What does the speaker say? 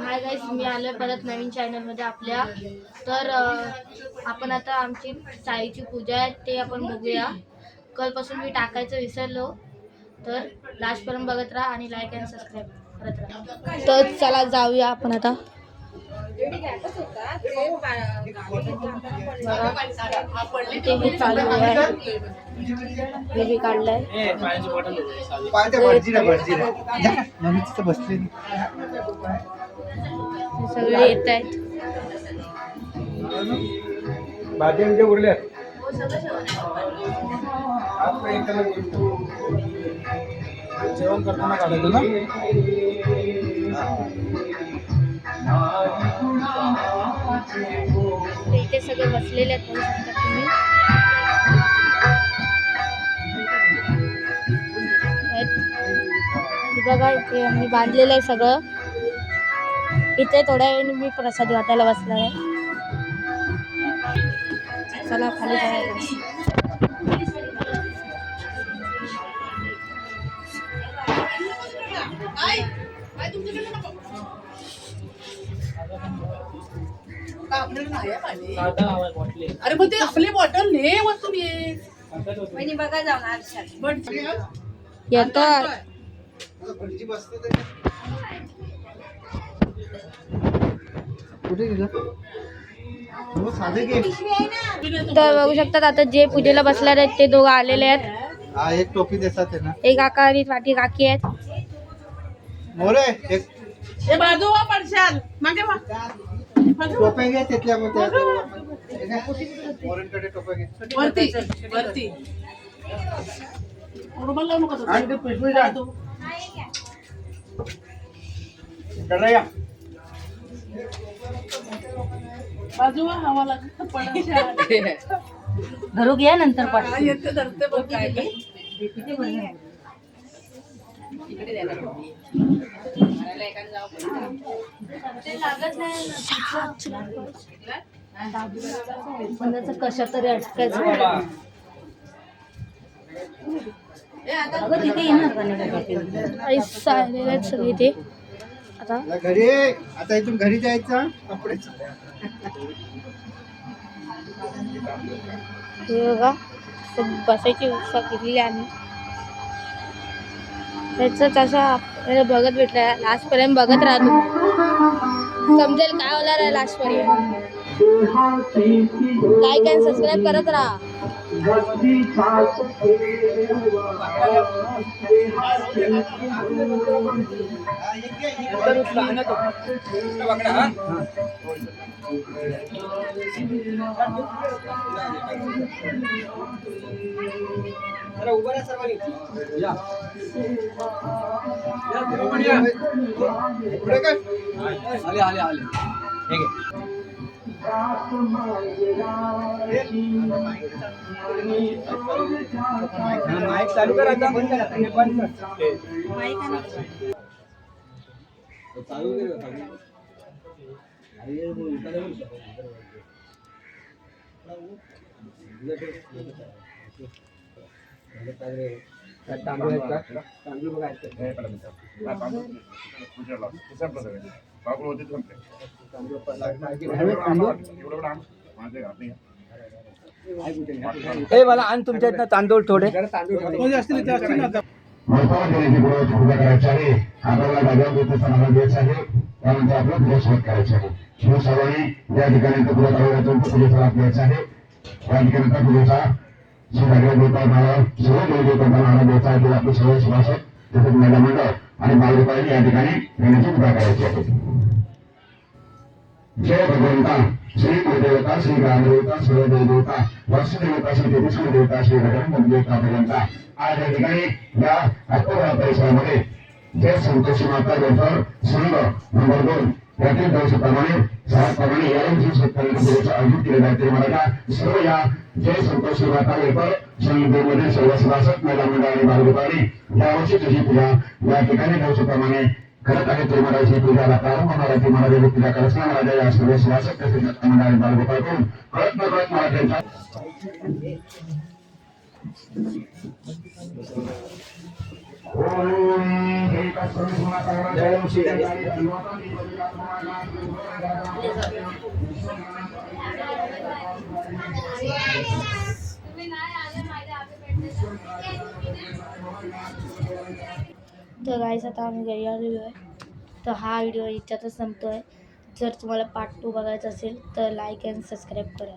Hi guys, मी आलोय परत नवीन चॅनलमध्ये आपल्या. तर आपण आता आमची साईची पूजा आहे ते आपण बघूया. कालपासून मी टाकायचं विसरलो, तर लास्टपर्यंत बघत राहा आणि लाईक आणि सबस्क्राईब करत राहा. तर चला जाऊया आपण आता. ते हे चालू आहे, बेबी काढलाय. सगळे येत आहेत. जेवण करताना काढायचं ना. इथे सगळे बसलेले आहेत, बघू शकता तुम्ही. बघा इथे आम्ही बांधलेलं आहे सगळं. इथे थोड्या वेळाने मी प्रसाद वाटायला बसणार आहे. चला खाली जाऊया. अरे मग ते आपली बॉटल ने वस्तू बघा जाऊन येतो. तर बघू शकतात आता जे पूजेला बसणार आहेत ते दोघं आलेले आहेत. एक टोपी देतात ना, एक काका आणि पाठी काकी आहेत. मोरे एक बाजू पडशाल मागे टोप्या घे तिथल्या मोरेंकडे टोप्या घे वरती वरती. आणि ते पिशवी जा चला या. बाजू हवा लागत घरू घ्या नंतर येते धरते बघ काय काय. कशा तरी अटकायचं. सगळे ते आता घरी. आता इथून घरी जायचं. कपडे बघा बसायची उत्साह केलेली आम्ही. त्याचं तसं आपल्याला बघत भेटला. लास्ट पर्यंत बघत राहतो, समजेल काय होणार आहे लास्ट पर्यंत. लाईक आणि सबस्क्राईब करत राहा. माईक चालू कर. आता बंद करा. बंद कर. चालू तांदूळ मला आणि तुमच्या इथं तांदूळ थोडे करायचे आहे. आपल्याला डाव्या द्यायचं आहे. त्यानंतर आपलं पुरस्कृत करायचं आहे. शिवसवानी या ठिकाणी पुरस्कार द्यायचा आहे. या ठिकाणी पुढचा आपले सर्व सभासद तसेच महिला मंडळ आणि बालगोपाळांनी या ठिकाणी घेण्याची कृपा करायची आहे. जय भगवंता श्री गुरुदेवता श्री ग्रामदेवता सर्व देवता वत्सदेवता श्री तेजस्वी देवता श्री गगन देवता भगवंता आज या ठिकाणी या अक्टोबर परिसरामध्ये जय संतोषी माता वेफर संघ नंबर 2 यातील दिवसाप्रमाणे सहाप्रमाणे या दिवशी शेतकऱ्यांच्या आयोजित केले जाते. मला सर्व या जय संतोषी माता वेफर संघ सर्व सभासद महिला मंडळ आणि बालगोपाळांनी यावर्षी तुझी पूजा या ठिकाणी दिवसाप्रमाणे करत आहे. तिरुमलाची पूजाला प्रारंभ महाराजी महाराजांची पूजा करताना महाराजा या सर्व सभासद तसेच मंडळ आणि बालगोपाळांकडून कळत न कळत महाराजांचा जय श्री तर गाईस आता आम्ही घरी आलेलो आहे. तर हा व्हिडिओ इथ्यातच संपतो आहे. जर तुम्हाला पार्ट 2 बघायचा असेल तर लाईक अँड सबस्क्राईब करा.